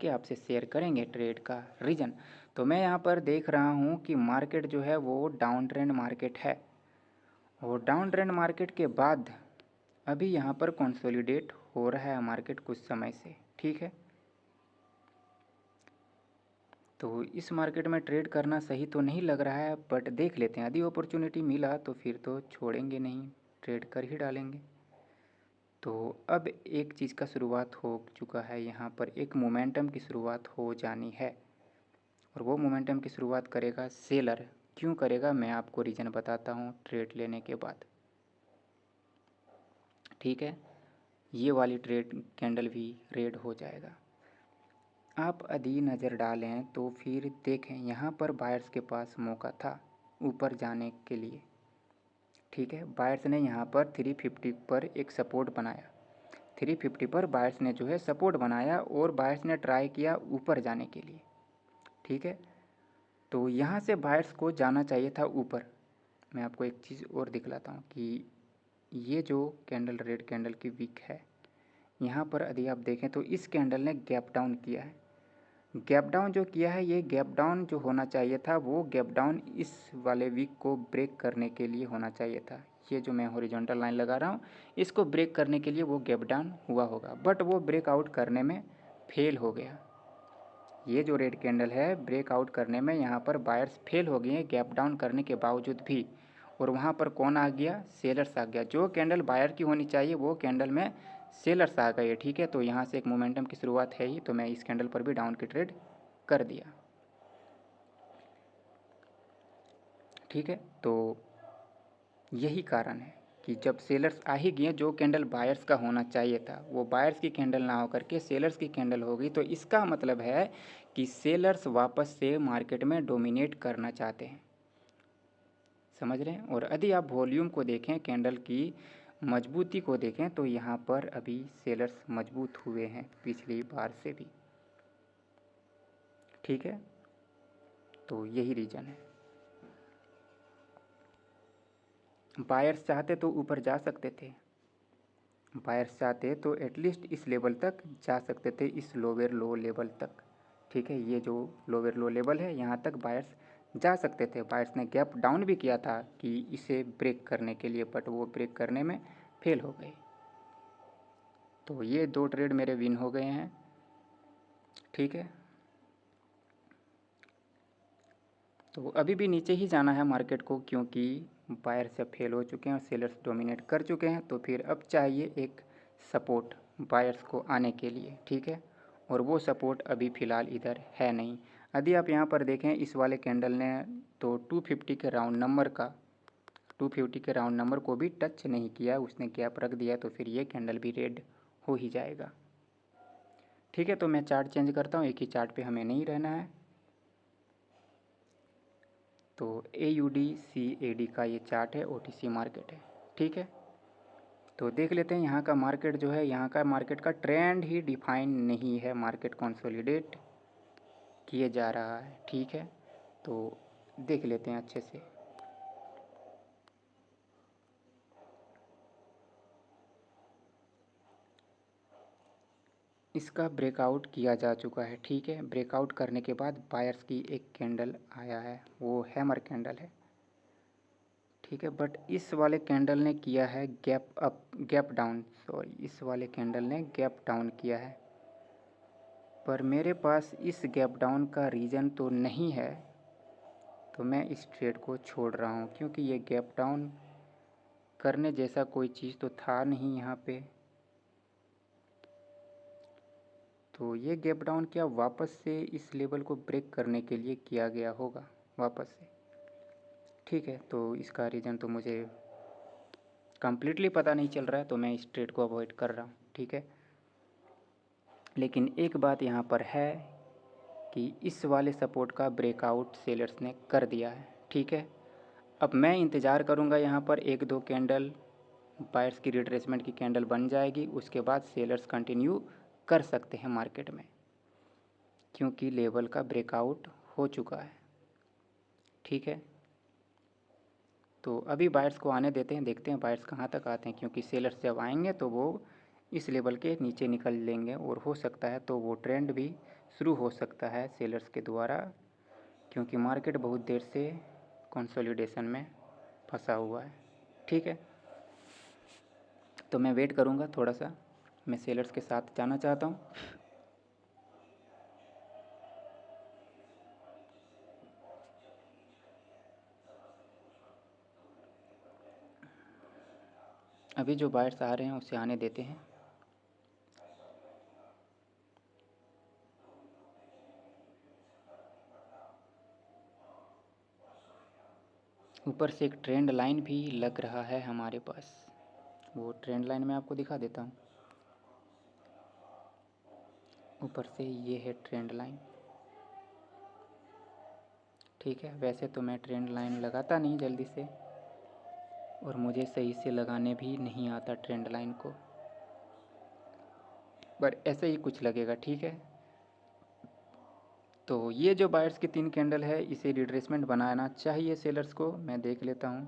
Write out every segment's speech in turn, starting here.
करके आपसे शेयर करेंगे ट्रेड का रीज़न। तो मैं यहाँ पर देख रहा हूँ कि मार्केट जो है वो डाउन ट्रेंड मार्केट है और डाउन ट्रेंड मार्केट के बाद अभी यहाँ पर कंसोलिडेट हो रहा है मार्केट कुछ समय से, ठीक है। तो इस मार्केट में ट्रेड करना सही तो नहीं लग रहा है, बट देख लेते हैं, यदि अपॉर्चुनिटी मिला तो फिर तो छोड़ेंगे नहीं, ट्रेड कर ही डालेंगे। तो अब एक चीज़ का शुरुआत हो चुका है, यहाँ पर एक मोमेंटम की शुरुआत हो जानी है और वो मोमेंटम की शुरुआत करेगा सेलर। क्यों करेगा मैं आपको रीज़न बताता हूँ ट्रेड लेने के बाद, ठीक है। ये वाली ट्रेड कैंडल भी रेड हो जाएगा। आप यदि नज़र डालें तो फिर देखें यहाँ पर बायर्स के पास मौका था ऊपर जाने के लिए, ठीक है। बायर्स ने यहाँ पर 350 पर एक सपोर्ट बनाया, 350 पर बायर्स ने जो है सपोर्ट बनाया और बायर्स ने ट्राई किया ऊपर जाने के लिए, ठीक है। तो यहाँ से बायर्स को जाना चाहिए था ऊपर। मैं आपको एक चीज़ और दिखलाता हूँ कि ये जो कैंडल रेड कैंडल की वीक है, यहाँ पर यदि आप देखें तो इस कैंडल ने गैप डाउन किया है। गैप डाउन जो किया है, ये गैप डाउन जो होना चाहिए था वो गैप डाउन इस वाले वीक को ब्रेक करने के लिए होना चाहिए था। ये जो मैं हॉरिजॉन्टल लाइन लगा रहा हूँ इसको ब्रेक करने के लिए वो गैप डाउन हुआ होगा, बट वो ब्रेकआउट करने में फेल हो गया। ये जो रेड कैंडल है ब्रेकआउट करने में यहाँ पर बायर्स फेल हो गए हैं गैप डाउन करने के बावजूद भी, और वहाँ पर कौन आ गया, सेलर्स आ गया। जो कैंडल बायर की होनी चाहिए वो कैंडल में सेलर्स आ गए, ठीक है। तो यहाँ से एक मोमेंटम की शुरुआत है ही, तो मैं इस कैंडल पर भी डाउन की ट्रेड कर दिया, ठीक है। तो यही कारण है कि जब सेलर्स आ ही गए, जो कैंडल बायर्स का होना चाहिए था वो बायर्स की कैंडल ना होकर के सेलर्स की कैंडल हो गई, तो इसका मतलब है कि सेलर्स वापस से मार्केट में डोमिनेट करना चाहते हैं, समझ रहे हैं। और यदि आप वॉल्यूम को देखें, कैंडल की मजबूती को देखें, तो यहाँ पर अभी सेलर्स मजबूत हुए हैं पिछली बार से भी, ठीक है। तो यही रीज़न है। बायर्स चाहते तो ऊपर जा सकते थे, बायर्स चाहते तो एटलीस्ट इस लेवल तक जा सकते थे, इस लोअर लो लेवल तक, ठीक है। ये जो लोअर लो लेवल है यहाँ तक बायर्स जा सकते थे। बायर्स ने गैप डाउन भी किया था कि इसे ब्रेक करने के लिए, बट वो ब्रेक करने में फेल हो गए। तो ये दो ट्रेड मेरे विन हो गए हैं, ठीक है। तो अभी भी नीचे ही जाना है मार्केट को, क्योंकि बायर से फेल हो चुके हैं और सेलर्स डोमिनेट कर चुके हैं। तो फिर अब चाहिए एक सपोर्ट बायर्स को आने के लिए, ठीक है। और वो सपोर्ट अभी फ़िलहाल इधर है नहीं। यदि आप यहाँ पर देखें इस वाले कैंडल ने तो 250 के राउंड नंबर का 250 के राउंड नंबर को भी टच नहीं किया, उसने गैप रख दिया, तो फिर ये कैंडल भी रेड हो ही जाएगा, ठीक है। तो मैं चार्ट चेंज करता हूँ, एक ही चार्ट पे हमें नहीं रहना है। तो AUD का ये चार्ट है, OTC मार्केट है, ठीक है। तो देख लेते हैं यहाँ का मार्केट जो है, यहाँ का मार्केट का ट्रेंड ही डिफाइन नहीं है, मार्केट कंसोलिडेट किए जा रहा है, ठीक है। तो देख लेते हैं अच्छे से। इसका ब्रेकआउट किया जा चुका है, ठीक है। ब्रेकआउट करने के बाद बायर्स की एक कैंडल आया है, वो हैमर कैंडल है, ठीक है। बट इस वाले कैंडल ने किया है गैप डाउन, सॉरी, इस वाले कैंडल ने गैप डाउन किया है। पर मेरे पास इस गैप डाउन का रीज़न तो नहीं है, तो मैं इस ट्रेड को छोड़ रहा हूँ, क्योंकि ये गैप डाउन करने जैसा कोई चीज़ तो था नहीं यहाँ पे। तो ये गैप डाउन क्या वापस से इस लेवल को ब्रेक करने के लिए किया गया होगा वापस से, ठीक है। तो इसका रीज़न तो मुझे कम्प्लीटली पता नहीं चल रहा है, तो मैं इस ट्रेड को अवॉइड कर रहा हूँ, ठीक है। लेकिन एक बात यहाँ पर है कि इस वाले सपोर्ट का ब्रेकआउट सेलर्स ने कर दिया है, ठीक है। अब मैं इंतज़ार करूँगा, यहाँ पर एक दो कैंडल बायर्स की रिट्रेसमेंट की कैंडल बन जाएगी, उसके बाद सेलर्स कंटिन्यू कर सकते हैं मार्केट में, क्योंकि लेवल का ब्रेकआउट हो चुका है, ठीक है। तो अभी बायर्स को आने देते हैं, देखते हैं बायर्स कहाँ तक आते हैं, क्योंकि सेलर्स जब आएंगे तो वो इस लेवल के नीचे निकल लेंगे और हो सकता है तो वो ट्रेंड भी शुरू हो सकता है सेलर्स के द्वारा, क्योंकि मार्केट बहुत देर से कंसोलिडेशन में फंसा हुआ है। ठीक है, तो मैं वेट करूँगा थोड़ा सा, मैं सेलर्स के साथ जाना चाहता हूँ। अभी जो बायर्स आ रहे हैं उसे आने देते हैं। ऊपर से एक ट्रेंड लाइन भी लग रहा है हमारे पास, वो ट्रेंड लाइन मैं आपको दिखा देता हूँ। ऊपर से ये है ट्रेंड लाइन। ठीक है, वैसे तो मैं ट्रेंड लाइन लगाता नहीं जल्दी से, और मुझे सही से लगाने भी नहीं आता ट्रेंड लाइन को, पर ऐसे ही कुछ लगेगा। ठीक है, तो ये जो बायर्स की 3 कैंडल है, इसे रिट्रेसमेंट बनाना चाहिए सेलर्स को। मैं देख लेता हूँ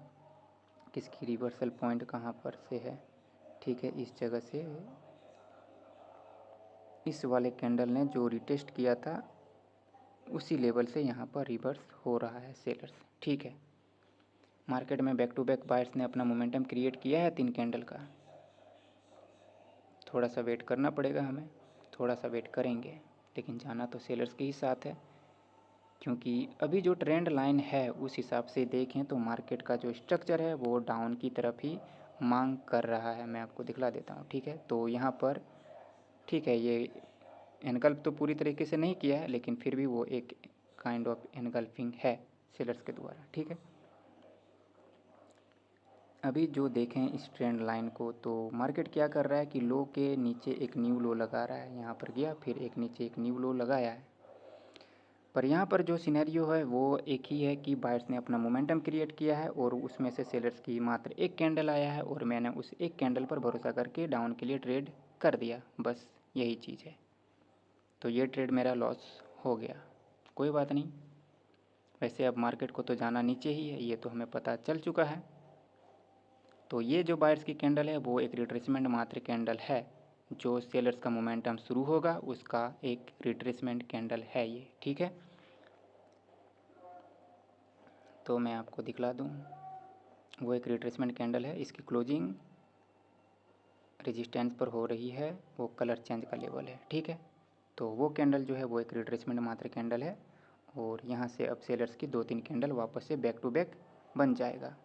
किसकी रिवर्सल पॉइंट कहाँ पर से है। ठीक है, इस जगह से, इस वाले कैंडल ने जो रिटेस्ट किया था उसी लेवल से यहाँ पर रिवर्स हो रहा है सेलर्स। ठीक है, मार्केट में बैक टू बैक बायर्स ने अपना मोमेंटम क्रिएट किया है 3 कैंडल का। थोड़ा सा वेट करना पड़ेगा हमें, थोड़ा सा वेट करेंगे, लेकिन जाना तो सेलर्स के ही साथ है, क्योंकि अभी जो ट्रेंड लाइन है उस हिसाब से देखें तो मार्केट का जो स्ट्रक्चर है वो डाउन की तरफ ही मांग कर रहा है। मैं आपको दिखला देता हूँ। ठीक है, तो यहाँ पर ठीक है, ये एनगल्फ तो पूरी तरीके से नहीं किया है, लेकिन फिर भी वो एक काइंड ऑफ एनगल्फिंग है सेलर्स के द्वारा। ठीक है, अभी जो देखें इस ट्रेंड लाइन को, तो मार्केट क्या कर रहा है कि लो के नीचे एक न्यू लो लगा रहा है। यहाँ पर गया, फिर एक नीचे एक न्यू लो लगाया है, पर यहाँ पर जो सिनेरियो है वो एक ही है कि बायर्स ने अपना मोमेंटम क्रिएट किया है और उसमें से सेलर्स की मात्र एक कैंडल आया है, और मैंने उस एक कैंडल पर भरोसा करके डाउन के लिए ट्रेड कर दिया, बस यही चीज़ है। तो ये ट्रेड मेरा लॉस हो गया, कोई बात नहीं। वैसे अब मार्केट को तो जाना नीचे ही है, ये तो हमें पता चल चुका है। तो ये जो बायर्स की कैंडल है वो एक रिट्रेसमेंट मात्र कैंडल है, जो सेलर्स का मोमेंटम शुरू होगा उसका एक रिट्रेसमेंट कैंडल है ये। ठीक है, तो मैं आपको दिखला दूँ, वो एक रिट्रेसमेंट कैंडल है, इसकी क्लोजिंग रेजिस्टेंस पर हो रही है, वो कलर चेंज का लेवल है। ठीक है, तो वो कैंडल जो है वो एक रिट्रेसमेंट मात्र कैंडल है, और यहाँ से अब सेलर्स की 2-3 कैंडल वापस से बैक टू बैक बन जाएगा।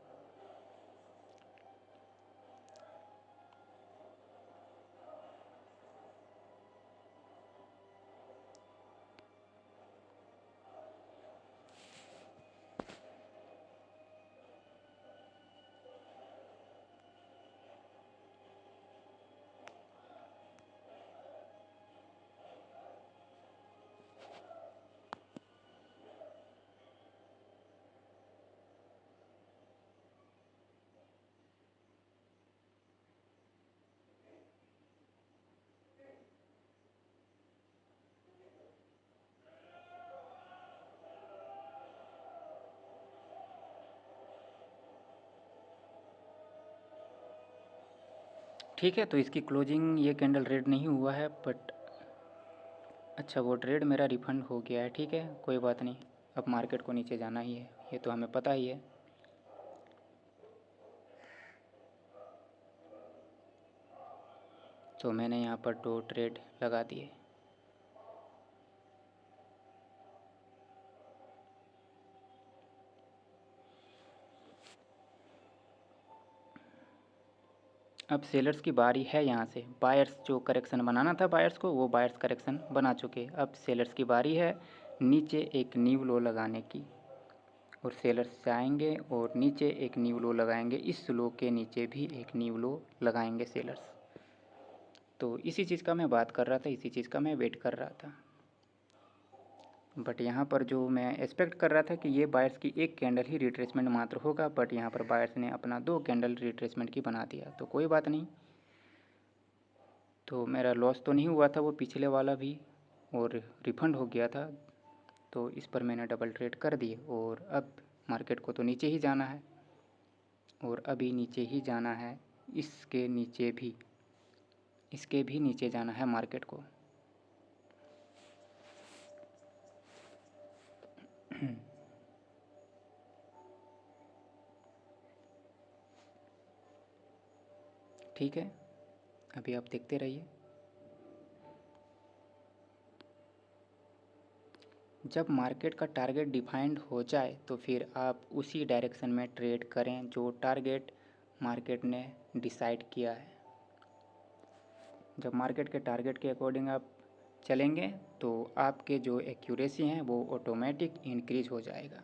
ठीक है, तो इसकी क्लोजिंग ये कैंडल रेड नहीं हुआ है, बट अच्छा वो ट्रेड मेरा रिफ़ंड हो गया है। ठीक है, कोई बात नहीं, अब मार्केट को नीचे जाना ही है, ये तो हमें पता ही है। तो मैंने यहाँ पर 2 ट्रेड लगा दिए। अब सेलर्स की बारी है, यहाँ से बायर्स जो करेक्शन बनाना था बायर्स को, वो बायर्स करेक्शन बना चुके। अब सेलर्स की बारी है नीचे एक न्यू लो लगाने की, और सेलर्स जाएंगे और नीचे एक न्यू लो लगाएंगे, इस लो के नीचे भी एक न्यू लो लगाएंगे सेलर्स। तो इसी चीज़ का मैं बात कर रहा था, इसी चीज़ का मैं वेट कर रहा था, बट यहाँ पर जो मैं एक्सपेक्ट कर रहा था कि ये बायर्स की एक कैंडल ही रिट्रेसमेंट मात्र होगा, बट यहाँ पर बायर्स ने अपना 2 कैंडल रिट्रेसमेंट की बना दिया। तो कोई बात नहीं, तो मेरा लॉस तो नहीं हुआ था वो पिछले वाला भी, और रिफ़ंड हो गया था, तो इस पर मैंने डबल ट्रेड कर दिए। और अब मार्केट को तो नीचे ही जाना है, और अभी नीचे ही जाना है, इसके नीचे भी, इसके भी नीचे जाना है मार्केट को। ठीक है, अभी आप देखते रहिए। जब मार्केट का टारगेट डिफाइंड हो जाए तो फिर आप उसी डायरेक्शन में ट्रेड करें जो टारगेट मार्केट ने डिसाइड किया है। जब मार्केट के टारगेट के अकॉर्डिंग आप चलेंगे तो आपके जो एक्यूरेसी हैं वो ऑटोमेटिक इंक्रीज हो जाएगा।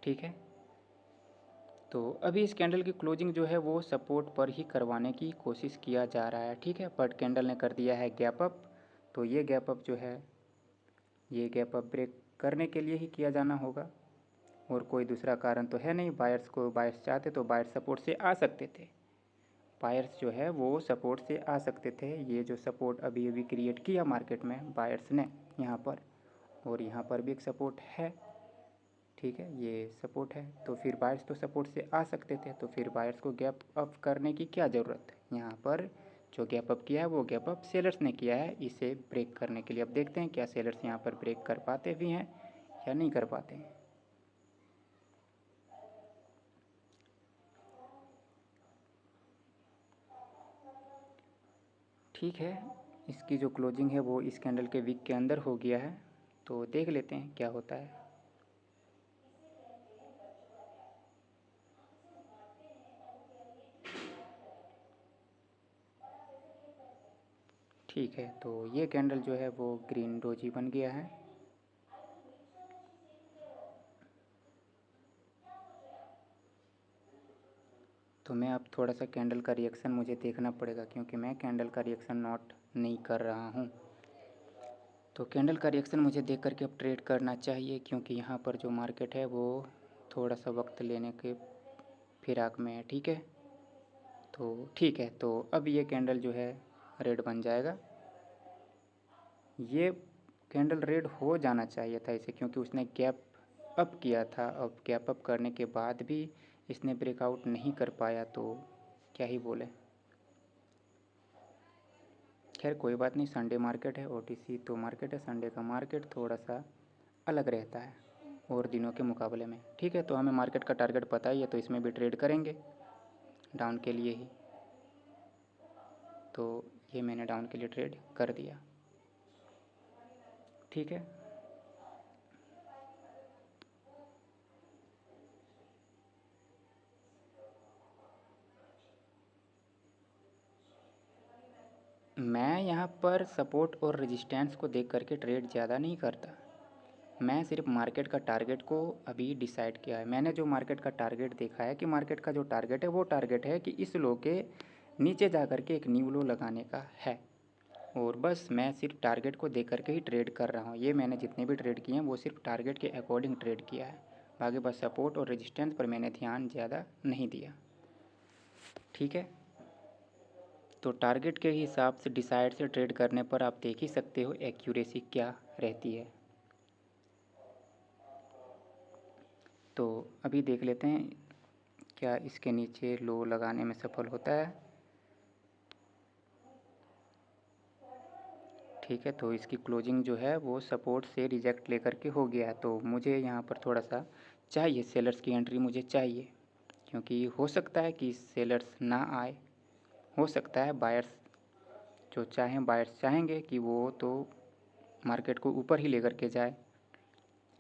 ठीक है, तो अभी इस कैंडल की क्लोजिंग जो है वो सपोर्ट पर ही करवाने की कोशिश किया जा रहा है। ठीक है, बट कैंडल ने कर दिया है गैप अप, तो ये गैप अप जो है ये गैप अप ब्रेक करने के लिए ही किया जाना होगा और कोई दूसरा कारण तो है नहीं। बायर्स चाहते तो बायर्स सपोर्ट से आ सकते थे, बायर्स जो है वो सपोर्ट से आ सकते थे। ये जो सपोर्ट अभी अभी क्रिएट किया मार्केट में बायर्स ने यहाँ पर, और यहाँ पर भी एक सपोर्ट है। ठीक है, ये सपोर्ट है, तो फिर बायर्स तो सपोर्ट से आ सकते थे, तो फिर बायर्स को गैप अप करने की क्या ज़रूरत है। यहाँ पर जो गैप अप किया है वो गैप अप सेलर्स ने किया है इसे ब्रेक करने के लिए। अब देखते हैं क्या सेलर्स यहाँ पर ब्रेक कर पाते भी हैं या नहीं कर पाते हैं। ठीक है, इसकी जो क्लोजिंग है वो इस कैंडल के विक के अंदर हो गया है, तो देख लेते हैं क्या होता है। ठीक है, तो ये कैंडल जो है वो ग्रीन डोजी बन गया है। तो मैं अब थोड़ा सा कैंडल का रिएक्शन मुझे देखना पड़ेगा क्योंकि मैं कैंडल का रिएक्शन नोट नहीं कर रहा हूँ। तो कैंडल का रिएक्शन मुझे देख करके अब ट्रेड करना चाहिए क्योंकि यहाँ पर जो मार्केट है वो थोड़ा सा वक्त लेने के फिराक में है। ठीक है, तो ठीक है, तो अब ये कैंडल जो है रेड बन जाएगा। ये कैंडल रेड हो जाना चाहिए था इसे, क्योंकि उसने गैप अप किया था। अब गैप अप करने के बाद भी इसने ब्रेकआउट नहीं कर पाया तो क्या ही बोले। खैर कोई बात नहीं, संडे मार्केट है, ओटीसी तो मार्केट है, संडे का मार्केट थोड़ा सा अलग रहता है और दिनों के मुकाबले में। ठीक है, तो हमें मार्केट का टारगेट पता ही है तो इसमें भी ट्रेड करेंगे डाउन के लिए ही। तो ये मैंने डाउन के लिए ट्रेड कर दिया। ठीक है, मैं यहाँ पर सपोर्ट और रेजिस्टेंस को देख करके ट्रेड ज़्यादा नहीं करता। मैं सिर्फ मार्केट का टारगेट को अभी डिसाइड किया है। मैंने जो मार्केट का टारगेट देखा है कि मार्केट का जो टारगेट है वो टारगेट है कि इस लो के नीचे जा कर के एक न्यू लो लगाने का है, और बस मैं सिर्फ टारगेट को देख करके ही ट्रेड कर रहा हूँ। ये मैंने जितने भी ट्रेड किए हैं वो सिर्फ टारगेट के अकॉर्डिंग ट्रेड किया है, बाकी बस सपोर्ट और रेजिस्टेंस पर मैंने ध्यान ज़्यादा नहीं दिया। ठीक है, तो टारगेट के हिसाब से डिसाइड से ट्रेड करने पर आप देख ही सकते हो एक्यूरेसी क्या रहती है। तो अभी देख लेते हैं क्या इसके नीचे लो लगाने में सफल होता है। ठीक है, तो इसकी क्लोजिंग जो है वो सपोर्ट से रिजेक्ट लेकर के हो गया है, तो मुझे यहाँ पर थोड़ा सा चाहिए, सेलर्स की एंट्री मुझे चाहिए, क्योंकि हो सकता है कि सेलर्स ना आए, हो सकता है बायर्स जो चाहें, बायर्स चाहेंगे कि वो तो मार्केट को ऊपर ही लेकर के जाए,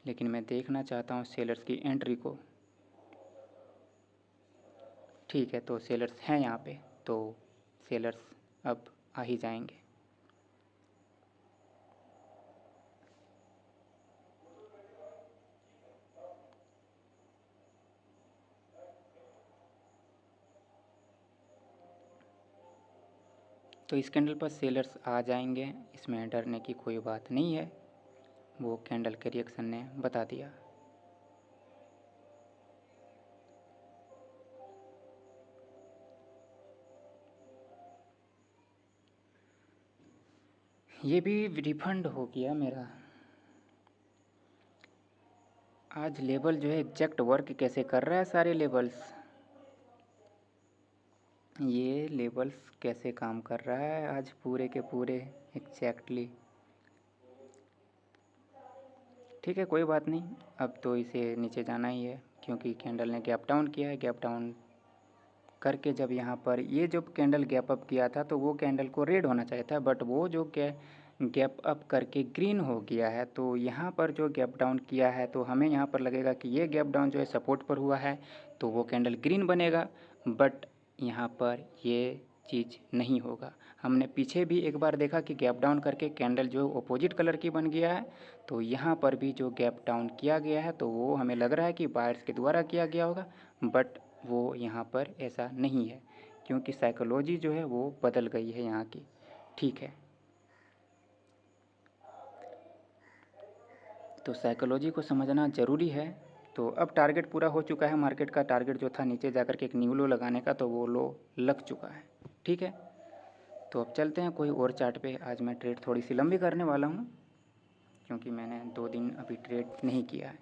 लेकिन मैं देखना चाहता हूँ सेलर्स की एंट्री को। ठीक है, तो सेलर्स हैं यहाँ पे, तो सेलर्स अब आ ही जाएंगे। तो इस कैंडल पर सेलर्स आ जाएंगे, इसमें डरने की कोई बात नहीं है, वो कैंडल के रिएक्शन ने बता दिया। ये भी रिफंड हो गया मेरा। आज लेबल जो है एग्जैक्ट वर्क कैसे कर रहा है, सारे लेबल्स, ये लेबल्स कैसे काम कर रहा है आज पूरे के पूरे एग्जैक्टली। ठीक है, कोई बात नहीं, अब तो इसे नीचे जाना ही है क्योंकि कैंडल ने गैप डाउन किया है। गैप डाउन करके जब यहाँ पर ये जो कैंडल गैप अप किया था तो वो कैंडल को रेड होना चाहिए था, बट वो जो गैप अप करके ग्रीन हो गया है। तो यहाँ पर जो गैप डाउन किया है तो हमें यहाँ पर लगेगा कि ये गैप डाउन जो है सपोर्ट पर हुआ है तो वो कैंडल ग्रीन बनेगा, बट यहाँ पर ये चीज़ नहीं होगा। हमने पीछे भी एक बार देखा कि गैप डाउन करके कैंडल जो है अपोजिट कलर की बन गया है। तो यहाँ पर भी जो गैप डाउन किया गया है तो वो हमें लग रहा है कि बायर्स के द्वारा किया गया होगा, बट वो यहाँ पर ऐसा नहीं है क्योंकि साइकोलॉजी जो है वो बदल गई है यहाँ की। ठीक है, तो साइकोलॉजी को समझना ज़रूरी है। तो अब टारगेट पूरा हो चुका है, मार्केट का टारगेट जो था नीचे जाकर के एक न्यू लो लगाने का, तो वो लो लग चुका है। ठीक है, तो अब चलते हैं कोई और चार्ट पे। आज मैं ट्रेड थोड़ी सी लंबी करने वाला हूँ क्योंकि मैंने 2 दिन अभी ट्रेड नहीं किया है।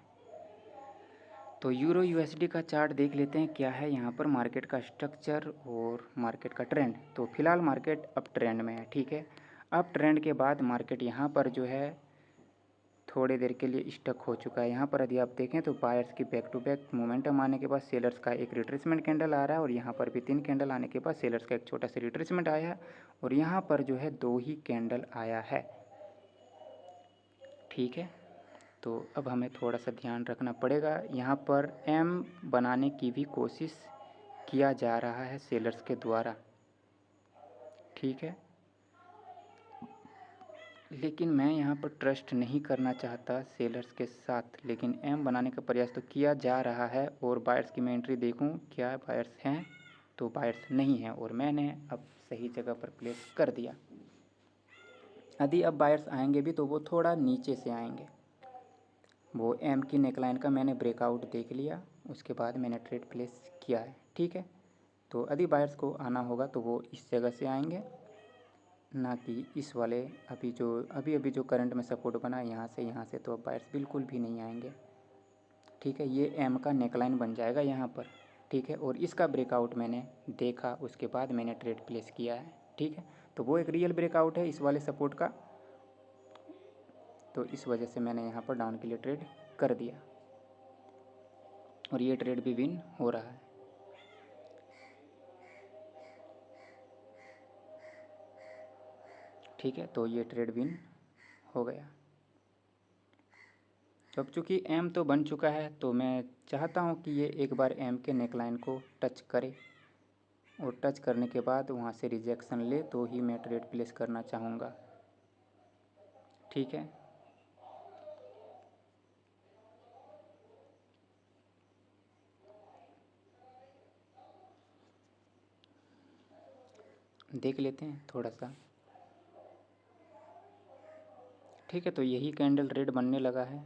तो यूरो यूएसडी का चार्ट देख लेते हैं क्या है यहाँ पर मार्केट का स्ट्रक्चर और मार्केट का ट्रेंड। तो फिलहाल मार्केट अप ट्रेंड में है। ठीक है, अप ट्रेंड के बाद मार्केट यहाँ पर जो है थोड़ी देर के लिए स्टक हो चुका है। यहाँ पर यदि आप देखें तो बायर्स की बैक टू बैक मोमेंटम आने के बाद सेलर्स का एक रिट्रेसमेंट कैंडल आ रहा है और यहाँ पर भी 3 कैंडल आने के बाद सेलर्स का एक छोटा सा रिट्रेसमेंट आया है और यहाँ पर जो है 2 ही कैंडल आया है। ठीक है, तो अब हमें थोड़ा सा ध्यान रखना पड़ेगा। यहाँ पर एम बनाने की भी कोशिश किया जा रहा है सेलर्स के द्वारा। ठीक है, लेकिन मैं यहाँ पर ट्रस्ट नहीं करना चाहता सेलर्स के साथ, लेकिन एम बनाने का प्रयास तो किया जा रहा है। और बायर्स की मैं एंट्री देखूँ क्या बायर्स हैं, तो बायर्स नहीं हैं और मैंने अब सही जगह पर प्लेस कर दिया। यदि अब बायर्स आएंगे भी तो वो थोड़ा नीचे से आएंगे। वो एम की नेकलाइन का मैंने ब्रेकआउट देख लिया, उसके बाद मैंने ट्रेड प्लेस किया है। ठीक है, तो यदि बायर्स को आना होगा तो वो इस जगह से आएंगे, ना कि इस वाले अभी जो करंट में सपोर्ट बना है यहाँ से तो अब बायर्स बिल्कुल भी नहीं आएंगे। ठीक है, ये एम का नेकलाइन बन जाएगा यहाँ पर। ठीक है, और इसका ब्रेकआउट मैंने देखा, उसके बाद मैंने ट्रेड प्लेस किया है। ठीक है, तो वो एक रियल ब्रेकआउट है इस वाले सपोर्ट का, तो इस वजह से मैंने यहाँ पर डाउन के लिए ट्रेड कर दिया और ये ट्रेड भी विन हो रहा है। ठीक है, तो ये ट्रेड विन हो गया। अब चूँकि एम तो बन चुका है तो मैं चाहता हूँ कि ये एक बार एम के नेकलाइन को टच करे और टच करने के बाद वहाँ से रिजेक्शन ले तो ही मैं ट्रेड प्लेस करना चाहूँगा। ठीक है, देख लेते हैं थोड़ा सा। ठीक है, तो यही कैंडल रेड बनने लगा है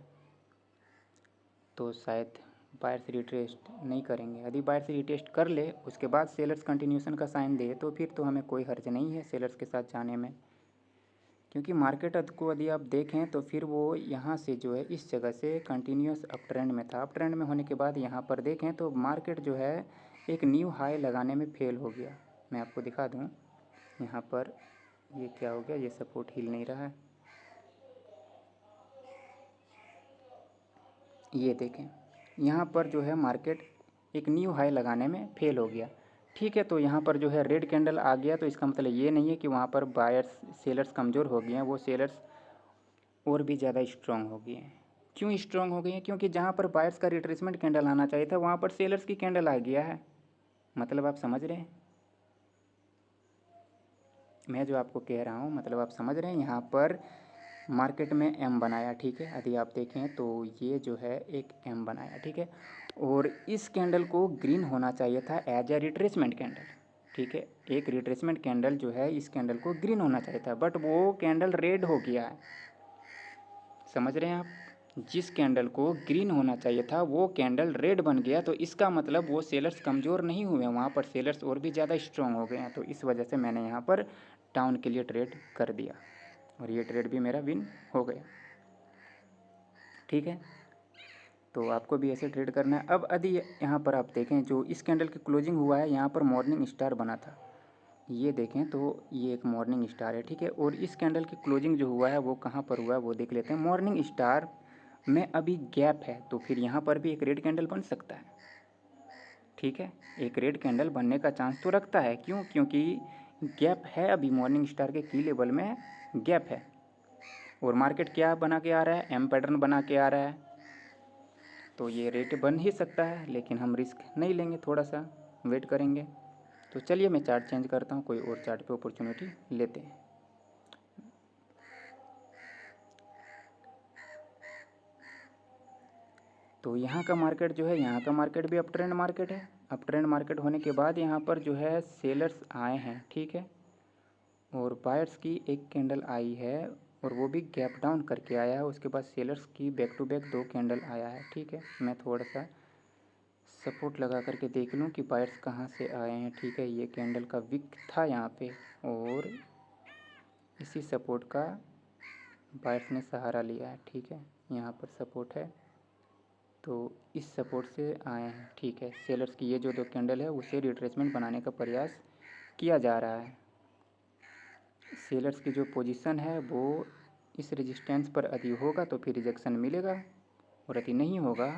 तो शायद बायर्स रिटेस्ट नहीं करेंगे। यदि बायर्स रिटेस्ट कर ले उसके बाद सेलर्स कंटिन्यूशन का साइन दे तो फिर तो हमें कोई हर्ज नहीं है सेलर्स के साथ जाने में, क्योंकि मार्केट को यदि आप देखें तो फिर वो यहाँ से जो है इस जगह से कंटिन्यूस अप ट्रेंड में था। अप ट्रेंड में होने के बाद यहाँ पर देखें तो मार्केट जो है एक न्यू हाई लगाने में फेल हो गया। मैं आपको दिखा दूँ, यहाँ पर ये क्या हो गया, ये सपोर्ट हिल नहीं रहा है, ये देखें यहाँ पर जो है मार्केट एक न्यू हाई लगाने में फेल हो गया। ठीक है, तो यहाँ पर जो है रेड कैंडल आ गया तो इसका मतलब ये नहीं है कि वहाँ पर बायर्स सेलर्स कमज़ोर हो गए हैं, वो सेलर्स और भी ज़्यादा स्ट्रॉन्ग हो गए हैं। क्यों स्ट्रॉन्ग हो गए हैं? क्योंकि जहाँ पर बायर्स का रिट्रेसमेंट कैंडल आना चाहिए था वहाँ पर सेलर्स की कैंडल आ गया है। मतलब आप समझ रहे हैं मैं जो आपको कह रहा हूँ, मतलब आप समझ रहे हैं। यहाँ पर मार्केट में एम बनाया। ठीक है, यदि आप देखें तो ये जो है एक एम बनाया। ठीक है, और इस कैंडल को ग्रीन होना चाहिए था एज ए रिट्रेसमेंट कैंडल। ठीक है, एक रिट्रेसमेंट कैंडल जो है इस कैंडल को ग्रीन होना चाहिए था, बट वो कैंडल रेड हो गया है। समझ रहे हैं आप, जिस कैंडल को ग्रीन होना चाहिए था वो कैंडल रेड बन गया, तो इसका मतलब वो सेलर्स कमज़ोर नहीं हुए, वहाँ पर सेलर्स और भी ज़्यादा स्ट्रॉन्ग हो गए हैं। तो इस वजह से मैंने यहाँ पर डाउन के लिए ट्रेड कर दिया और ये ट्रेड भी मेरा विन हो गया। ठीक है, तो आपको भी ऐसे ट्रेड करना है। अब यदि यहाँ पर आप देखें जो इस कैंडल की क्लोजिंग हुआ है, यहाँ पर मॉर्निंग स्टार बना था, ये देखें तो ये एक मॉर्निंग स्टार है। ठीक है, और इस कैंडल की क्लोजिंग जो हुआ है वो कहाँ पर हुआ है वो देख लेते हैं। मॉर्निंग स्टार में अभी गैप है, तो फिर यहाँ पर भी एक रेड कैंडल बन सकता है। ठीक है, एक रेड कैंडल बनने का चांस तो रखता है। क्यों? क्योंकि गैप है, अभी मॉर्निंग स्टार के की लेवल में गैप है और मार्केट क्या बना के आ रहा है, एम पैटर्न बना के आ रहा है। तो ये रेट बन ही सकता है, लेकिन हम रिस्क नहीं लेंगे, थोड़ा सा वेट करेंगे। तो चलिए मैं चार्ट चेंज करता हूँ, कोई और चार्ट पे अपॉर्चुनिटी लेते हैं। तो यहाँ का मार्केट जो है, यहाँ का मार्केट भी अप ट्रेंड मार्केट है। अप ट्रेंड मार्केट होने के बाद यहाँ पर जो है सेलर्स आए हैं, ठीक है, और बायर्स की एक कैंडल आई है और वो भी गैप डाउन करके आया है। उसके बाद सेलर्स की बैक टू बैक 2 कैंडल आया है। ठीक है, मैं थोड़ा सा सपोर्ट लगा करके देख लूँ कि बायर्स कहाँ से आए हैं। ठीक है, ये कैंडल का विक था यहाँ पे और इसी सपोर्ट का बायर्स ने सहारा लिया है। ठीक है, यहाँ पर सपोर्ट है तो इस सपोर्ट से आए हैं। ठीक है, सेलर्स की ये जो 2 कैंडल है उसे रिट्रेसमेंट बनाने का प्रयास किया जा रहा है। सेलर्स की जो पोजीशन है वो इस रेजिस्टेंस पर यदि होगा तो फिर रिजेक्शन मिलेगा और यदि नहीं होगा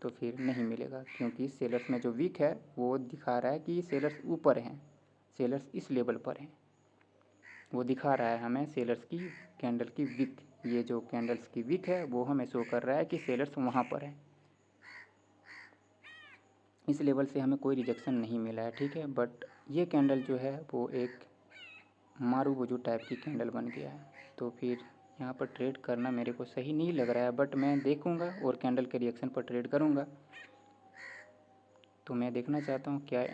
तो फिर नहीं मिलेगा, क्योंकि सेलर्स में जो वीक है वो दिखा रहा है कि सेलर्स ऊपर हैं, सेलर्स इस लेवल पर हैं। वो दिखा रहा है हमें सेलर्स की कैंडल की विक, ये जो कैंडल्स की विक है वो हमें शो कर रहा है कि सेलर्स वहाँ पर है। इस लेवल से हमें कोई रिजेक्शन नहीं मिला है। ठीक है, बट ये कैंडल जो है वो एक मारूबुजू टाइप की कैंडल बन गया है, तो फिर यहाँ पर ट्रेड करना मेरे को सही नहीं लग रहा है। बट मैं देखूँगा और कैंडल के रिएक्शन पर ट्रेड करूँगा। तो मैं देखना चाहता हूँ क्या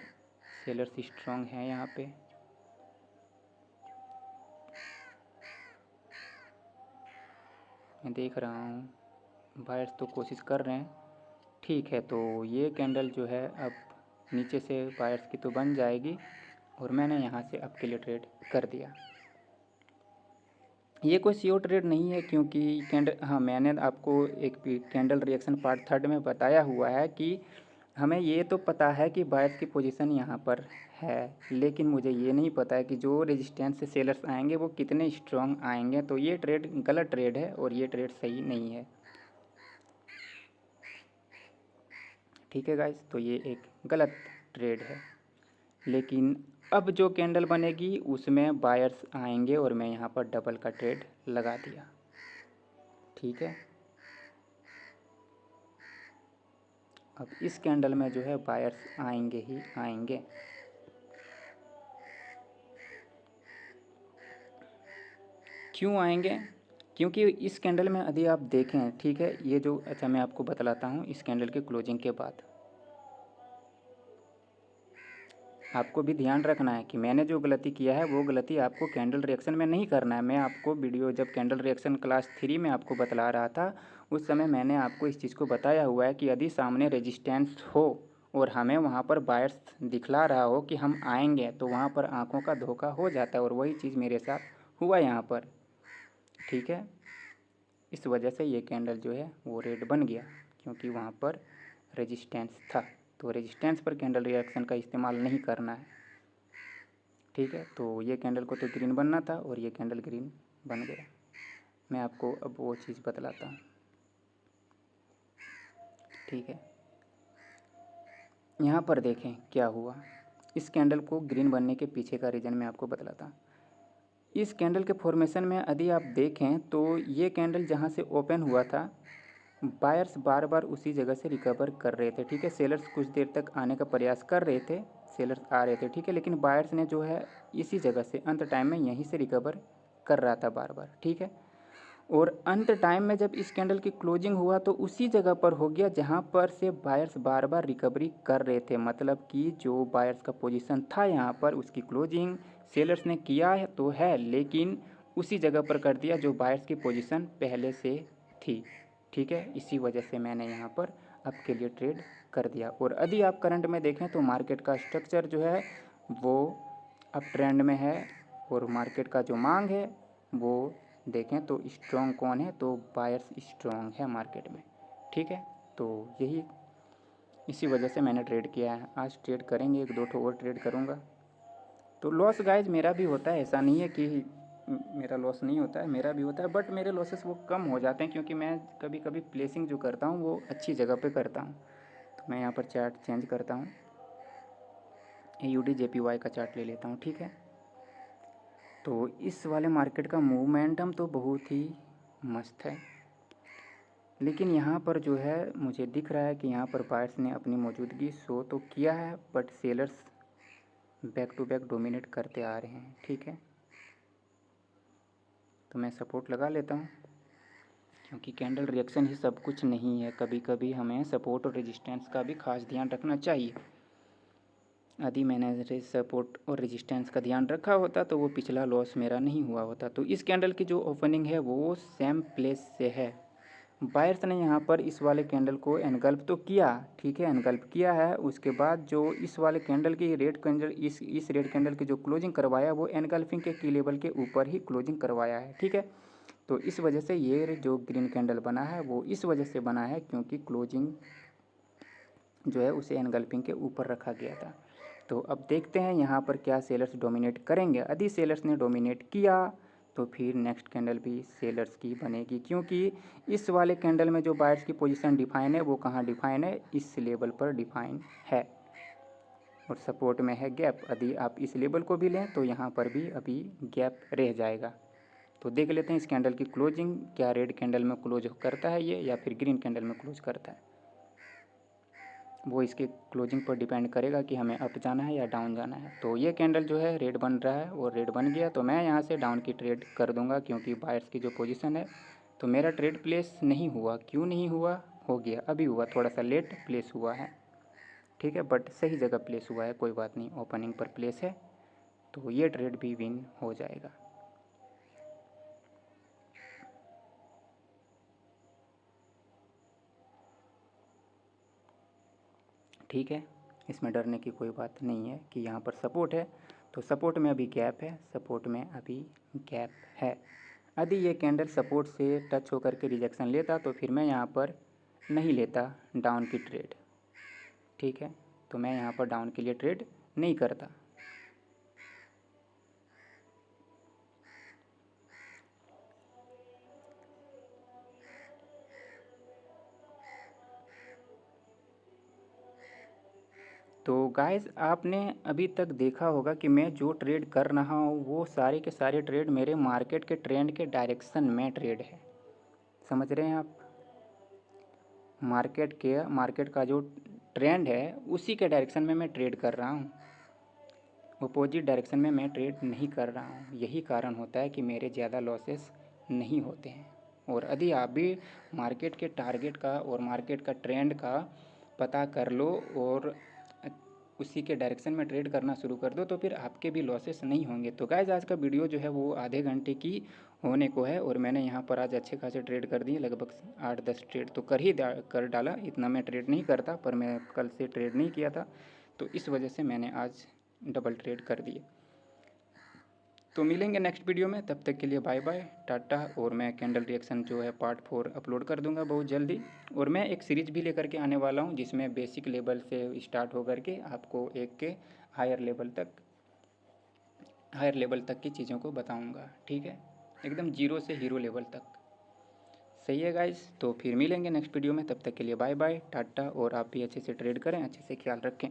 सेलर्स स्ट्रॉन्ग हैं यहाँ पे। मैं देख रहा हूँ बायर्स तो कोशिश कर रहे हैं। ठीक है, तो ये कैंडल जो है अब नीचे से बायर्स की तो बन जाएगी और मैंने यहाँ से अब के लिए ट्रेड कर दिया। ये कोई श्योर ट्रेड नहीं है, क्योंकि कैंडल, हाँ, मैंने आपको एक कैंडल रिएक्शन पार्ट 3 में बताया हुआ है कि हमें ये तो पता है कि बायर्स की पोजीशन यहाँ पर है, लेकिन मुझे ये नहीं पता है कि जो रेजिस्टेंस से सेलर्स आएंगे वो कितने स्ट्रॉन्ग आएंगे। तो ये ट्रेड गलत ट्रेड है और ये ट्रेड सही नहीं है। ठीक है गाइस, तो ये एक गलत ट्रेड है, लेकिन अब जो कैंडल बनेगी उसमें बायर्स आएंगे और मैं यहाँ पर डबल का ट्रेड लगा दिया। ठीक है, अब इस कैंडल में जो है बायर्स आएंगे ही आएंगे। क्यों आएंगे? क्योंकि इस कैंडल में यदि आप देखें, ठीक है, ये जो, अच्छा मैं आपको बतलाता हूँ इस कैंडल के क्लोजिंग के बाद। आपको भी ध्यान रखना है कि मैंने जो गलती किया है वो गलती आपको कैंडल रिएक्शन में नहीं करना है। मैं आपको वीडियो, जब कैंडल रिएक्शन क्लास 3 में आपको बतला रहा था उस समय मैंने आपको इस चीज़ को बताया हुआ है कि यदि सामने रेजिस्टेंस हो और हमें वहाँ पर बायर्स दिखला रहा हो कि हम आएंगे, तो वहाँ पर आंखों का धोखा हो जाता है और वही चीज़ मेरे साथ हुआ यहाँ पर। ठीक है, इस वजह से ये कैंडल जो है वो रेड बन गया, क्योंकि वहाँ पर रेजिस्टेंस था। तो रेजिस्टेंस पर कैंडल रिएक्शन का इस्तेमाल नहीं करना है। ठीक है, तो ये कैंडल को तो ग्रीन बनना था और ये कैंडल ग्रीन बन गया। मैं आपको अब वो चीज़ बतलाता हूँ। ठीक है, यहाँ पर देखें क्या हुआ। इस कैंडल को ग्रीन बनने के पीछे का रीज़न मैं आपको बतलाता हूँ। इस कैंडल के फॉर्मेशन में यदि आप देखें तो ये कैंडल जहाँ से ओपन हुआ था, बायर्स बार बार उसी जगह से रिकवर कर रहे थे। ठीक है, सेलर्स कुछ देर तक आने का प्रयास कर रहे थे, सेलर्स आ रहे थे। ठीक है, लेकिन बायर्स ने जो है इसी जगह से अंत टाइम में यहीं से रिकवर कर रहा था बार बार। ठीक है, और अंत टाइम में जब इस कैंडल की क्लोजिंग हुआ तो उसी जगह पर हो गया जहाँ पर से बायर्स बार बार रिकवरी कर रहे थे। मतलब कि जो बायर्स का पोजीशन था यहाँ पर, उसकी क्लोजिंग सेलर्स ने किया है तो है, लेकिन उसी जगह पर कर दिया जो बायर्स की पोजीशन पहले से थी। ठीक है, इसी वजह से मैंने यहाँ पर अब के लिए ट्रेड कर दिया। और यदि आप करंट में देखें तो मार्केट का स्ट्रक्चर जो है वो अप ट्रेंड में है और मार्केट का जो मांग है वो देखें तो स्ट्रॉन्ग कौन है, तो बायर्स स्ट्रॉन्ग है मार्केट में। ठीक है, तो यही इसी वजह से मैंने ट्रेड किया है। आज ट्रेड करेंगे, 1-2 ठो और ट्रेड करूँगा। तो लॉस गाइज मेरा भी होता है, ऐसा नहीं है कि मेरा लॉस नहीं होता है, मेरा भी होता है, बट मेरे लॉसेस वो कम हो जाते हैं क्योंकि मैं कभी कभी प्लेसिंग जो करता हूँ वो अच्छी जगह पे करता हूँ। तो मैं यहाँ पर चार्ट चेंज करता हूँ, UDJPY का चार्ट ले लेता हूँ, ठीक है। तो इस वाले मार्केट का मोमेंटम तो बहुत ही मस्त है, लेकिन यहाँ पर जो है मुझे दिख रहा है कि यहाँ पर बायर्स ने अपनी मौजूदगी शो तो किया है, but sellers back to back dominate करते आ रहे हैं, ठीक है। तो मैं सपोर्ट लगा लेता हूँ क्योंकि कैंडल रिएक्शन ही सब कुछ नहीं है, कभी कभी हमें सपोर्ट और रेजिस्टेंस का भी खास ध्यान रखना चाहिए। यदि मैंने सपोर्ट और रेजिस्टेंस का ध्यान रखा होता तो वो पिछला लॉस मेरा नहीं हुआ होता। तो इस कैंडल की जो ओपनिंग है वो सेम प्लेस से है। बायर्स ने यहाँ पर इस वाले कैंडल को एनगल्फ तो किया, ठीक है, एनगल्फ किया है। उसके बाद जो इस वाले कैंडल की रेड कैंडल इस रेड कैंडल की जो क्लोजिंग करवाया वो एनगल्फिंग के की लेवल के ऊपर ही क्लोजिंग करवाया है, ठीक है। तो इस वजह से ये जो ग्रीन कैंडल बना है वो इस वजह से बना है क्योंकि क्लोजिंग जो है उसे एनगल्फिंग के ऊपर रखा गया था। तो अब देखते हैं यहाँ पर क्या सेलर्स डोमिनेट करेंगे। यदि सेलर्स ने डोमिनेट किया तो फिर नेक्स्ट कैंडल भी सेलर्स की बनेगी, क्योंकि इस वाले कैंडल में जो बायर्स की पोजीशन डिफाइन है वो कहाँ डिफाइन है, इस लेवल पर डिफाइन है और सपोर्ट में है गैप। यदि आप इस लेवल को भी लें तो यहाँ पर भी अभी गैप रह जाएगा। तो देख लेते हैं इस कैंडल की क्लोजिंग, क्या रेड कैंडल में क्लोज करता है ये या फिर ग्रीन कैंडल में क्लोज करता है। वो इसके क्लोजिंग पर डिपेंड करेगा कि हमें अप जाना है या डाउन जाना है। तो ये कैंडल जो है रेड बन रहा है और रेड बन गया तो मैं यहाँ से डाउन की ट्रेड कर दूंगा, क्योंकि बायर्स की जो पोजीशन है तो मेरा ट्रेड प्लेस नहीं हुआ। क्यों नहीं हुआ, हो गया, अभी हुआ, थोड़ा सा लेट प्लेस हुआ है, ठीक है, बट सही जगह प्लेस हुआ है, कोई बात नहीं, ओपनिंग पर प्लेस है तो ये ट्रेड भी विन हो जाएगा। ठीक है, इसमें डरने की कोई बात नहीं है कि यहाँ पर सपोर्ट है तो सपोर्ट में अभी गैप है, सपोर्ट में अभी गैप है। यदि ये कैंडल सपोर्ट से टच होकर के रिजेक्शन लेता तो फिर मैं यहाँ पर नहीं लेता डाउन की ट्रेड, ठीक है। तो मैं यहाँ पर डाउन के लिए ट्रेड नहीं करता। तो गाइस आपने अभी तक देखा होगा कि मैं जो ट्रेड कर रहा हूँ वो सारे के सारे ट्रेड मेरे मार्केट के ट्रेंड के डायरेक्शन में ट्रेड है, समझ रहे हैं आप। मार्केट का जो ट्रेंड है उसी के डायरेक्शन में मैं ट्रेड कर रहा हूँ, अपोजिट डायरेक्शन में मैं ट्रेड नहीं कर रहा हूँ। यही कारण होता है कि मेरे ज़्यादा लॉसेस नहीं होते हैं। और यदि आप भी मार्केट के टारगेट का और मार्केट का ट्रेंड का पता कर लो और उसी के डायरेक्शन में ट्रेड करना शुरू कर दो तो फिर आपके भी लॉसेस नहीं होंगे। तो गाइस आज का वीडियो जो है वो आधे घंटे की होने को है और मैंने यहाँ पर आज अच्छे खासे ट्रेड कर दिए, लगभग 8-10 ट्रेड तो कर डाला। इतना मैं ट्रेड नहीं करता, पर मैं कल से ट्रेड नहीं किया था तो इस वजह से मैंने आज डबल ट्रेड कर दिए। तो मिलेंगे नेक्स्ट वीडियो में, तब तक के लिए बाय बाय, टाटा। और मैं कैंडल रिएक्शन जो है पार्ट 4 अपलोड कर दूंगा बहुत जल्दी। और मैं एक सीरीज भी लेकर के आने वाला हूं जिसमें बेसिक लेवल से स्टार्ट होकर के आपको एक के हायर लेवल तक की चीज़ों को बताऊंगा, ठीक है, एकदम जीरो से हीरो लेवल तक। सही है गाइस, तो फिर मिलेंगे नेक्स्ट वीडियो में, तब तक के लिए बाय बाय, टाटा। और आप भी अच्छे से ट्रेड करें, अच्छे से ख्याल रखें।